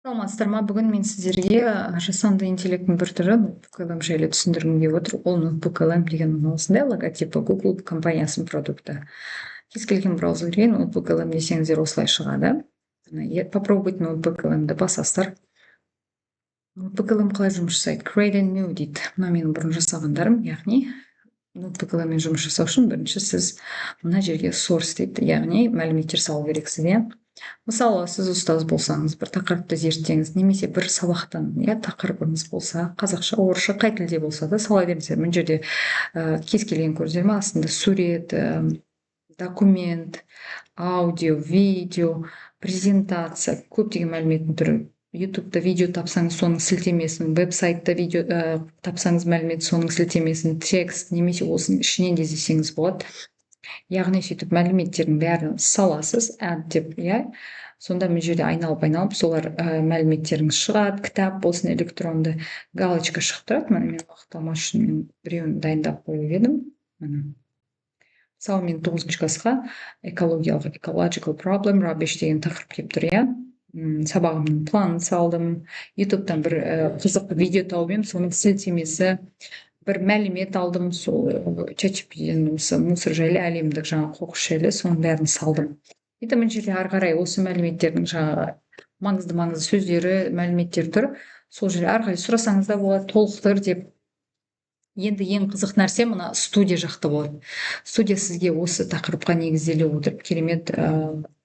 Саламатсыздар ма? Бүгін мен сіздерге жасанды интеллекттің бір түрі ноутбук LM жайлы түсіндіргім келіп отыр. Ол ноутбук LM деген осындай логотипі Google компаниясының продукты. Кез келген браузерге ноутбук LM десеңіздер осылай шығады. Попробуйте ноутбук LM'ді басасыздар. Ноутбук LM қалай жұмыс жасайды? Create a new дейді. Мына менің бұрын жасағандарым, яғни ноутбук LMмен жұмыс жасау үшін бірінші сіз мына жерге source дейді, яғни мәліметтер салу керексіз, иә. Мысалы, сіз ұстаз болсаңыз, бір тақырыпты зерттеңіз, немесе бір сабақтан тақырыбыңыз болса, қазақша, орысша, қай тілде болса да сала беріңіздер. Мына жерде кез келген көрдіңіздер ме? Астында сурет, документ, аудио, видео, презентация, көптеген мәліметтің түрі. Ютубта видео тапсаңыз, соның сілтемесін, веб-сайтта видео тапсаңыз мәлімет, соның сілтемесін, текст, немесе осының ішінен де іздесеңіз болады. Яғни сөйтіп мәліметтердің бәрін саласыз, add деп, иә. Сонда мына жерде айналып солар мәліметтеріңіз шығады, кітап болсын, электронды галочка шығып тұрады. Міне мен уақыт алмас үшін мен біреуін дайындап қойып едім. Мысалы, мен 9-шы классқа ecological problem, rubbish деген тақырып келіп тұр, иә. Сабағымның планын салдым. Ютубтан бір қызық видео тауып едім, соның сілтемесі, бір мәлімет алдым, сол ChatGPT-ден осы мусор жайлы, әлемдік жаңа қоқыс жайлы, соның бәрін салдым. Мына жерде ары қарай осы мәліметтердің жаңағы маңызды сөздері, мәліметтер тұр. Сол жерде ары қарай сұрасаңыз да болады, толықтыр деп. Енді ең қызық нәрсе мына студия жақта болады. Студия сізге осы тақырыпқа негізделе отырып, керемет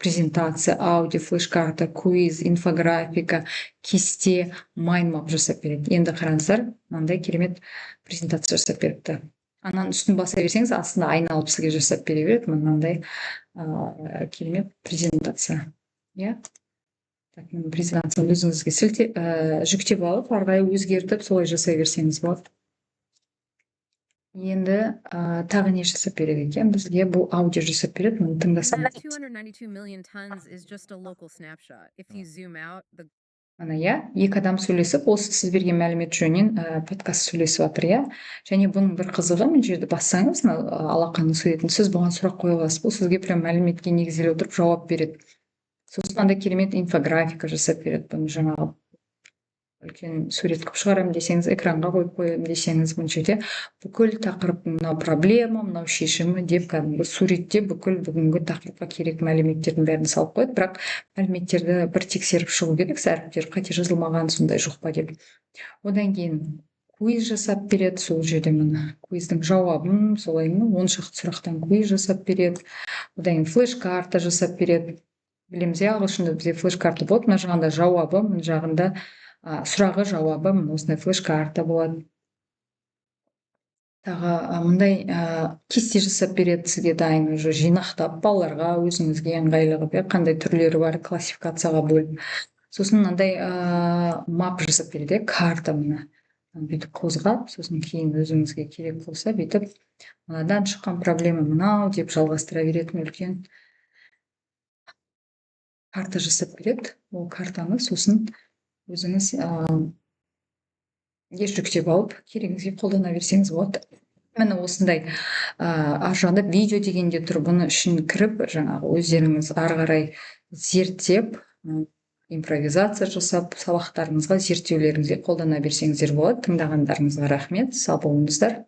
презентация, аудио, флеш-карта, квиз, инфографика, кесте, майндмап жасап береді. Енді қараңыздар, мынандай керемет презентация жасап беріпті. Ананың үстін баса берсеңіз, астында айналып сізге жасап бере береді. Мынандай керемет презентация. Иә. Презентацияны өзіңізге жүктеп алып, ары қарай өзгертіп, солай жасай берсеңіз болады. Енді тағы не жасап береді екен? Бізге бұл аудио жасап береді. Мұны тыңдасаңыз. 292 million tons is just a local snapshot. If you zoom out, the Ана, иә, екі адам сөйлесіп, осы сіз берген мәлімет жөнінен подкаст сөйлесіп жатыр, иә. Және бұның бір қызығы, мына жерді бассаңыз, алақанның суретін, сіз бұған сұрақ қоя аласыз. Бұл сізге прям мәліметке негізделе отырып жауап береді. Сосын андай керемет инфографика жасап береді. Бұны жаңағы үлкен сурет қылып шығарамын десеңіз, экранға қойып қоямын десеңіз, бұл жерде бүкіл тақырыптың мынау проблема, мынау шешімі деп кәдімгі суретте бүкіл бүгінгі тақырыпқа керек мәліметтердің бәрін салып қояды. Бірақ мәліметтерді бір тексеріп шығу керек, әріптер қате жазылмаған, сондай жоқ па деп. Одан кейін квиз жасап береді. Сол жерде мына квиздің жауабын, солай 10 шақты сұрақтан квиз жасап береді. Одан кейін флеш-карта жасап береді. Білеміз, ағылшында бізде флеш-карта болады. Мына жағында жауабы, мына жағында сұрағы, жауабы, осындай флеш-карта болады. Тағы мындай кесте жасап береді сізге дайын, уже жинақтап, балаларға өзіңізге ыңғайлы қылып, қандай түрлері бар, классификацияға бөліп. Сосын мынандай мап жасап береді, карта мына. Бүйтіп қозғап, сосын кейін өзіңізге керек болса, бүйтіп мынадан шыққан проблема мынау деп жалғастыра беретін үлкен карта жасап береді. Ол картаны сосын өзіңіз жүктеп алып, керегіңізге қолдана берсеңіз болады. Міне осындай ар жағында видео дегенде тұр. Бұны үшін кіріп, жаңағы өздеріңіз ары қарай зерттеп, импровизация жасап, сабақтарыңызға, зерттеулеріңізге қолдана берсеңіздер болады. Тыңдағандарыңызға рахмет. Сау болыңыздар.